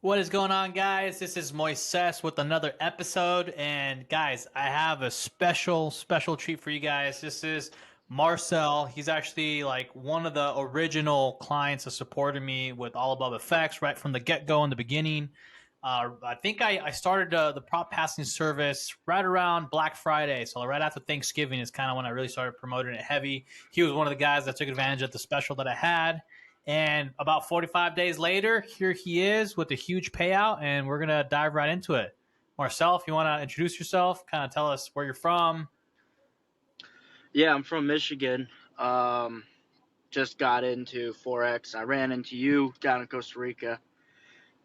What is going on, guys? This is Moises with another episode. And guys, I have a special treat for you guys. This is Marcel. He's actually like one of the original clients that supported me with All Above Effects right from the get go in the beginning. I think I started the prop passing service right around Black Friday. So, right after Thanksgiving is kind of when I really started promoting it heavy. He was one of the guys that took advantage of the special that I had. And about 45 days later, here he is with a huge payout, and we're going to dive right into it. Marcel, if you want to introduce yourself, kind of tell us where you're from. Yeah, I'm from Michigan. Um, just got into Forex. I ran into you down in Costa Rica,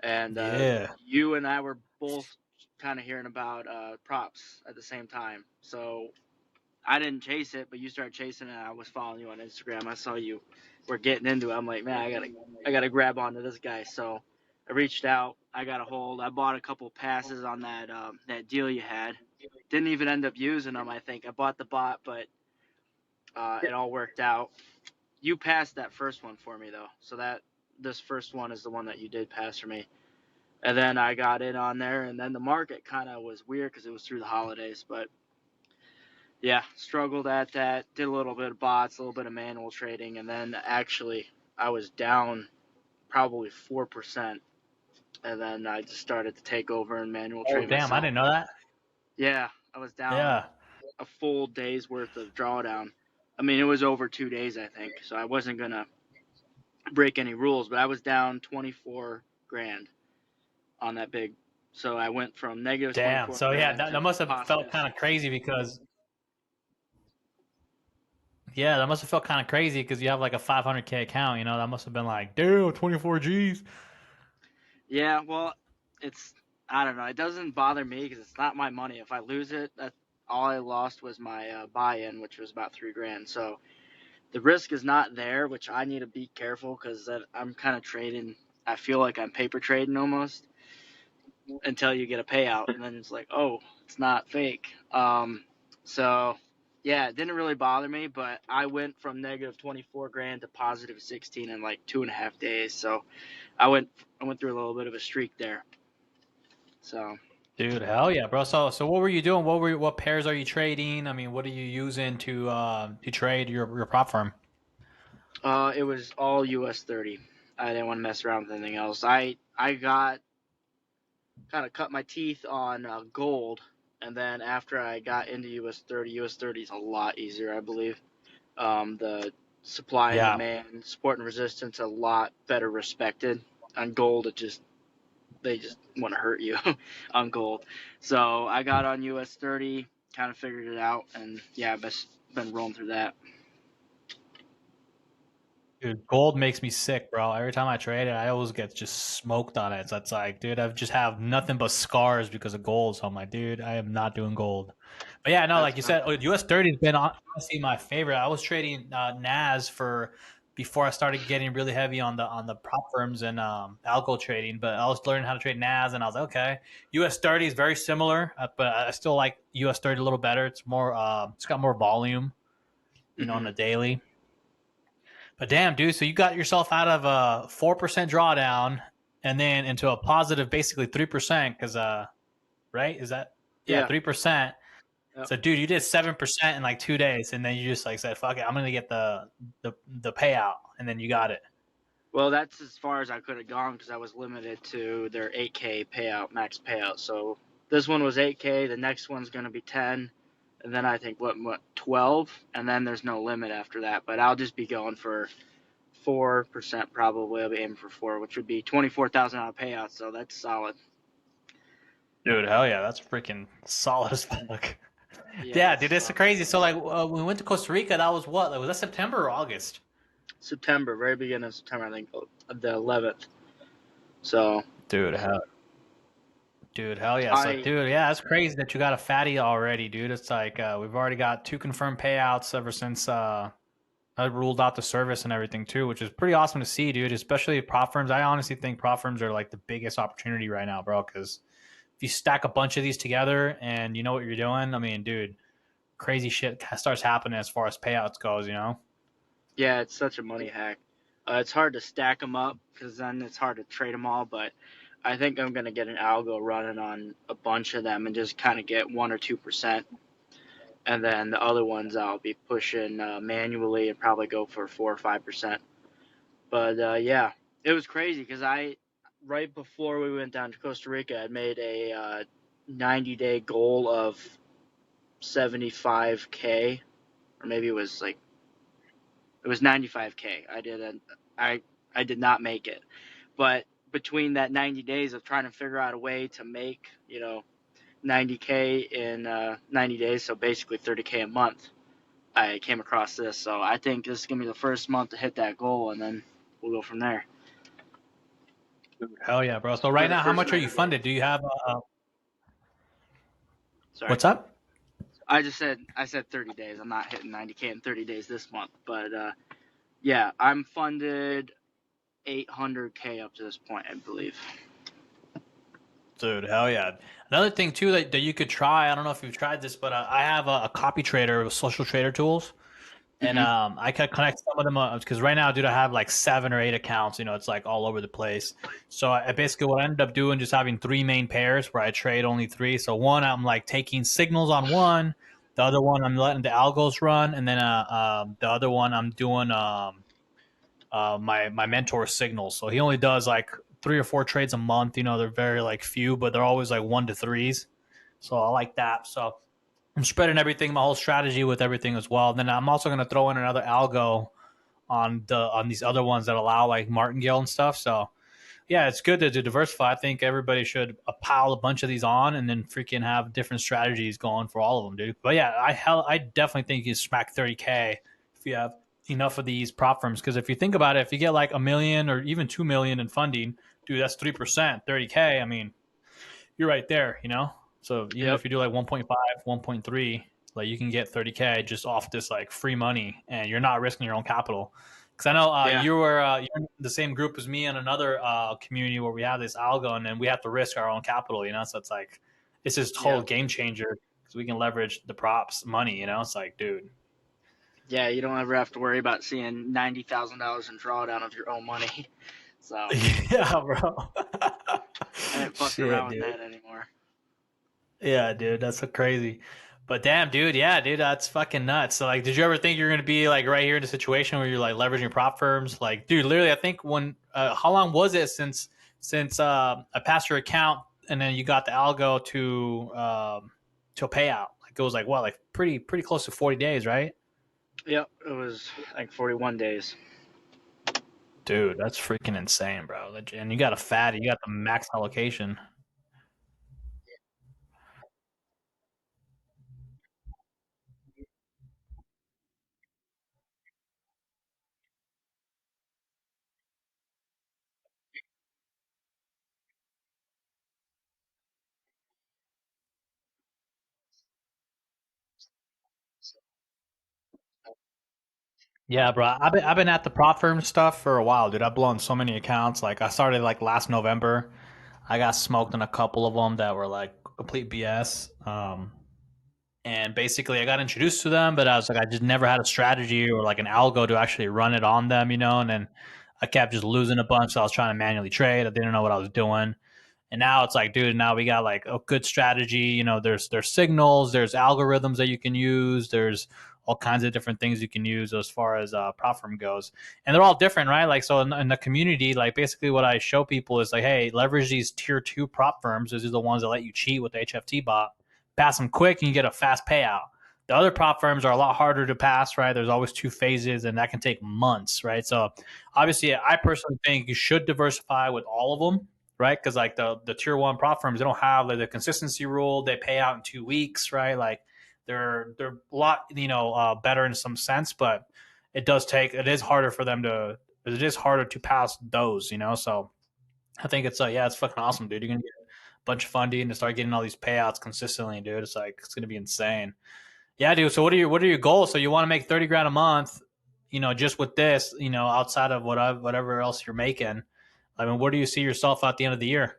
and Yeah. you and I were both kind of hearing about props at the same time. So I didn't chase it, but you started chasing it. And I was following you on Instagram. I saw you were getting into it. I'm like, man, I gotta grab onto this guy. So I reached out. I got a hold. I bought a couple passes on that deal you had. Didn't even end up using them. I think I bought the bot, but it all worked out. You passed that first one for me though, so that this first one is the one that you did pass for me. And then I got in on there, and then the market kind of was weird because it was through the holidays. But yeah, struggled at that. Did a little bit of bots, a little bit of manual trading, and then actually I was down probably 4%, and then I just started to take over and manual Oh, trade damn. I myself. didn't know that. Yeah, I was down Yeah. a full day's worth of drawdown. I mean, it was over 2 days, I think, so I wasn't gonna break any rules, but I was down 24 grand on that big. So I went from negative Damn. 24 So, yeah, grand that to must have felt positive kind of 16. crazy because, yeah, that must have felt kind of crazy because you have like a 500K account. That must have been like, damn, 24 G's. Yeah, well, it's, I don't know. It doesn't bother me because it's not my money. If I lose it, that all I lost was my buy-in, which was about 3 grand. So the risk is not there, which I need to be careful because I'm kind of trading. I feel like I'm paper trading almost until you get a payout, and then it's like, oh, it's not fake. So yeah, it didn't really bother me, but I went from negative 24 grand to positive 16 in like 2.5 days. So I went I went through a little bit of a streak there. So Dude, hell yeah, bro. So what were you doing? What pairs are you trading? I mean, what are you using to trade your prop firm? it was all US 30. I didn't want to mess around with anything else. I got kind of cut my teeth on gold, and then after I got into US 30 is a lot easier, I believe. The supply and Yeah. demand, support and resistance, a lot better respected. On gold, they just want to hurt you on gold. So I got on US 30, kind of figured it out, and yeah, I've been rolling through that. Dude, gold makes me sick, bro. Every time I trade it, I always get just smoked on it. So it's like, dude, I've just have nothing but scars because of gold. So I'm like, dude, I am not doing gold. But yeah, no, That's like you what I'm said, doing. US 30 has been honestly my favorite. I was trading NAS for before I started getting really heavy on the prop firms and algo trading. But I was learning how to trade NAS, and I was like, okay, US 30 is very similar, but I still like US 30 a little better. It's more, it's got more volume, on Hmm. the daily. But damn, dude, so you got yourself out of a 4% drawdown and then into a positive basically 3% because right? Is that yeah, Yeah. 3%. Yep. So dude, you did 7% in like 2 days, and then you just like said, fuck it, I'm gonna get the payout, and then you got it. Well, that's as far as I could have gone because I was limited to their 8K payout, max payout. So this one was 8K. The next one's going to be 10, and then I think what 12, and then there's no limit after that. But I'll just be going for 4% probably. I'll be aiming for 4, which would be 24,000 out of payout. So that's solid. Dude, hell yeah, that's freaking solid as fuck. Yeah, Yeah, it's dude, it's crazy. So like, when we went to Costa Rica, that was what? Like, was that September or August? September, very beginning of September. I think the 11th. So Dude, hell Dude, hell yeah. So, I dude, yeah, that's crazy that you got a fatty already, dude. It's like we've already got 2 confirmed payouts ever since I ruled out the service and everything too, which is pretty awesome to see, dude. Especially prop firms. I honestly think prop firms are like the biggest opportunity right now, bro. Because if you stack a bunch of these together and you know what you're doing, I mean, dude, crazy shit starts happening as far as payouts goes. Yeah, it's such a money hack. It's hard to stack them up because then it's hard to trade them all. But I think I'm gonna get an algo running on a bunch of them and just kind of get 1 or 2%, and then the other ones I'll be pushing manually and probably go for 4 or 5%. But yeah, it was crazy because I right before we went down to Costa Rica, I made a 90-day goal of 75K, or maybe it was 95K. I I did not make it, but between that 90 days of trying to figure out a way to make 90K in 90 days, so basically 30K a month, I came across this. So I think this is gonna be the first month to hit that goal, and then we'll go from there. Hell yeah, bro. So Or right the now, how first much are you 90 days. funded? Do you have Sorry. what's up? I said 30 days. I'm not hitting 90K in 30 days this month, but yeah, I'm funded 800K up to this point, I believe. Dude, hell yeah. Another thing too that you could try, I don't know if you've tried this, but I have a copy trader with social trader tools. And Hmm. I could connect some of them because right now, dude, I have like 7 or 8 accounts. It's like all over the place. So I basically what I ended up doing just having three main pairs where I trade only three. So one, I'm like taking signals on one. The other one, I'm letting the algos run, and then the other one, I'm doing my mentor signals. So he only does like 3 or 4 trades a month. They're very like few, but they're always like 1 to 3s. So I like that. So I'm spreading everything, my whole strategy with everything as well. And then I'm also going to throw in another algo on these other ones that allow like martingale and stuff. So yeah, it's good to diversify. I think everybody should pile a bunch of these on and then freaking have different strategies going for all of them, dude. But yeah, I definitely think you smack 30K if you have enough of these prop firms. Because if you think about it, if you get like a million or even 2 million in funding, dude, that's 3%, 30K. I mean, you're right there. So even Yep. if you do like 1.5, 1.3, like you can get 30K just off this like free money, and you're not risking your own capital. Because I know Yeah. you're in the same group as me in another community where we have this algo, and then we have to risk our own capital. So it's like it's this total Yeah. game changer because we can leverage the props money. It's like, dude. Yeah. You don't ever have to worry about seeing $90,000 in drawdown of your own money. So Yeah, bro. I ain't fucking Shit, around with dude. that anymore. Yeah, dude, that's so crazy. But damn, dude, yeah, dude, that's fucking nuts. So, like, did you ever think you're gonna be like right here in a situation where you're like leveraging prop firms? Like, dude, literally, I think how long was it since I passed your account and then you got the algo to a payout? Like, it was like what, like pretty close to 40 days, right? Yep. It was like 41 days. Dude, that's freaking insane, bro. And you got a fatty, you got the max allocation. Yeah, bro. I've been at the prop firm stuff for a while, dude. I've blown so many accounts. Like I started like last November. I got smoked in a couple of them that were like complete BS. And basically, I got introduced to them, but I was like, I just never had a strategy or like an algo to actually run it on them. And then I kept just losing a bunch. So I was trying to manually trade. I didn't know what I was doing. And now it's like, dude, now we got like a good strategy. There's signals, there's algorithms that you can use, there's all kinds of different things you can use as far as prop firm goes, and they're all different, right? Like so in the community, like basically what I show people is like, hey, leverage these tier two prop firms. These are the ones that let you cheat with the HFT bot, pass them quick, and you get a fast payout. The other prop firms are a lot harder to pass, right? There's always two phases, and that can take months, right? So obviously, I personally think you should diversify with all of them, right? Because like the tier one prop firms, they don't have like the consistency rule. They pay out in 2 weeks, right? Like they're a lot better in some sense, but it is harder for them to it is harder to pass those. So I think it's yeah, it's fucking awesome, dude. You're gonna get a bunch of funding and start getting all these payouts consistently, dude. It's like it's gonna be insane. Yeah, dude. So what are your goals? So you want to make 30 grand a month, just with this, outside of whatever else you're making. I mean, where do you see yourself at the end of the year?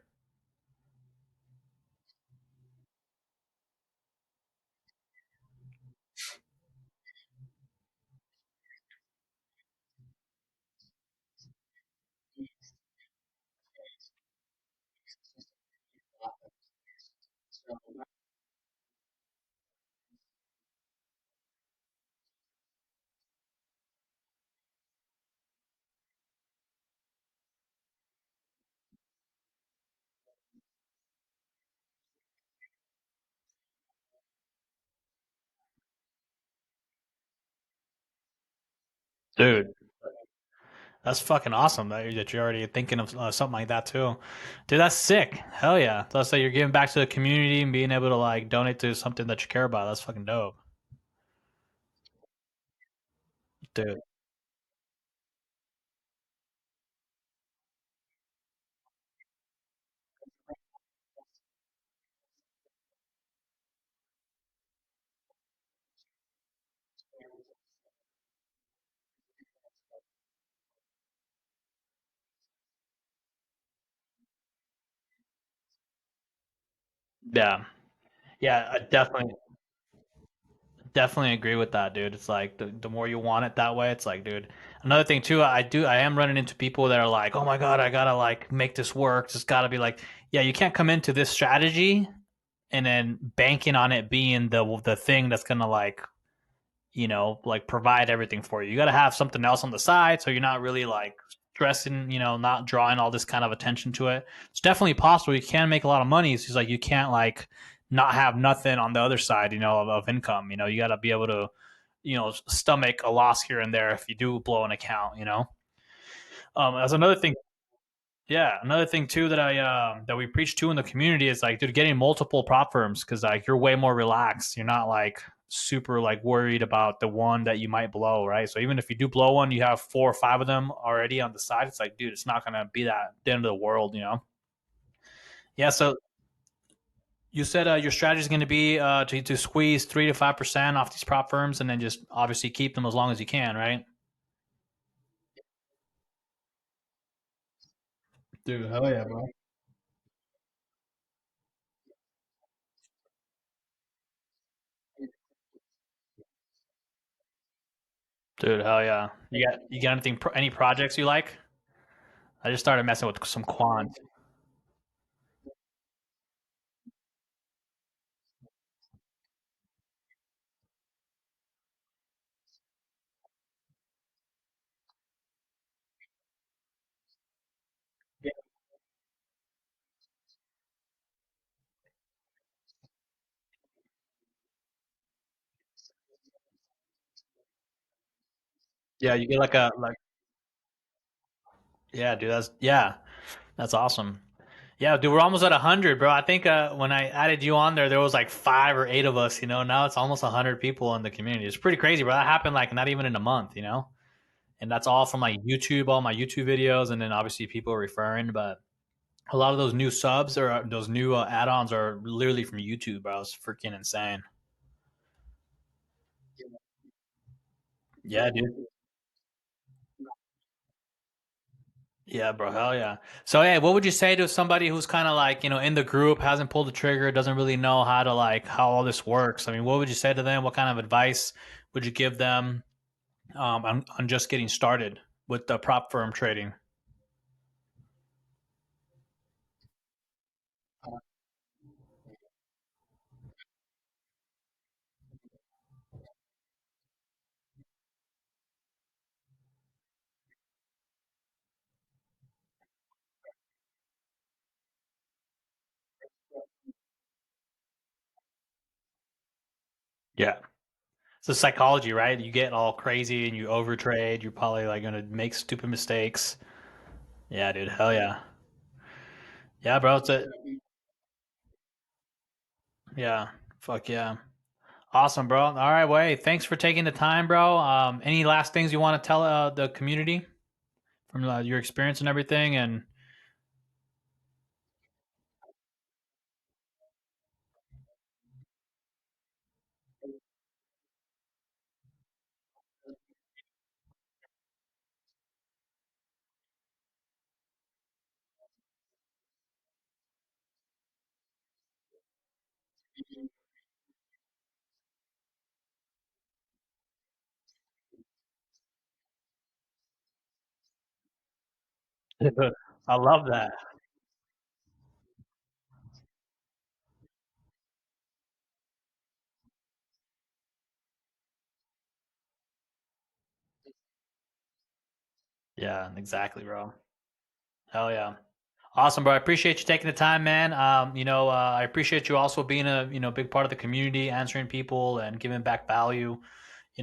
Dude, that's fucking awesome that you're already thinking of something like that too. Dude, that's sick. Hell yeah. That's like you're giving back to the community and being able to like donate to something that you care about. That's fucking dope. Dude. Yeah. Yeah, I definitely agree with that, dude. It's like the more you want it that way, it's like, dude. Another thing too, I am running into people that are like, oh my god, I gotta like make this work. Just gotta be like, yeah, you can't come into this strategy and then banking on it being the thing that's gonna like like provide everything for you. You got to have something else on the side so you're not really like stressing, not drawing all this kind of attention to it. It's definitely possible. You can make a lot of money. It's just like you can't like not have nothing on the other side, of income. You got to be able to, stomach a loss here and there if you do blow an account. That's another thing. Yeah, another thing too that we preach to in the community is like, dude, getting multiple prop firms because like you're way more relaxed. You're not like super like worried about the one that you might blow, right? So even if you do blow one, you have 4 or 5 of them already on the side. It's like, dude, it's not gonna be that the end of the world. Yeah. So you said your strategy is going to be to squeeze 3 to 5% off these prop firms, and then just obviously keep them as long as you can, right? Dude, hell yeah, bro. Dude, hell yeah. You got anything any projects you like? I just started messing with some quant. Yeah, you get like a like yeah, dude. That's awesome. Yeah, dude, we're almost at 100, bro. I think when I added you on there was like 5 or 8 of us. Now it's almost 100 people in the community. It's pretty crazy, bro. That happened like not even in a month. And that's all from like YouTube, all my YouTube videos, and then obviously people referring. But a lot of those new subs or those new add-ons are literally from YouTube, bro. It's freaking insane. Yeah, dude. Yeah, bro. Hell yeah. So, hey, what would you say to somebody who's kind of like, in the group, hasn't pulled the trigger, doesn't really know how to like how all this works? I mean, what would you say to them? What kind of advice would you give them on just getting started with the prop firm trading? Yeah. It's the psychology, right? You get all crazy and you overtrade. You're probably like going to make stupid mistakes. Yeah, dude. Hell yeah. Yeah, bro. Yeah. Fuck yeah. Awesome, bro. All right, well, hey, thanks for taking the time, bro. Any last things you want to tell the community from your experience and everything? And I love that. Yeah, exactly, bro. Hell yeah. Awesome, bro. I appreciate you taking the time, man. I appreciate you also being a big part of the community, answering people and giving back value.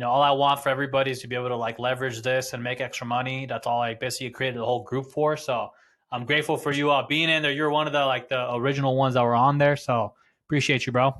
all I want for everybody is to be able to like leverage this and make extra money. That's all I basically created the whole group for. So I'm grateful for you being in there. You're one of the original ones that were on there. So appreciate you, bro.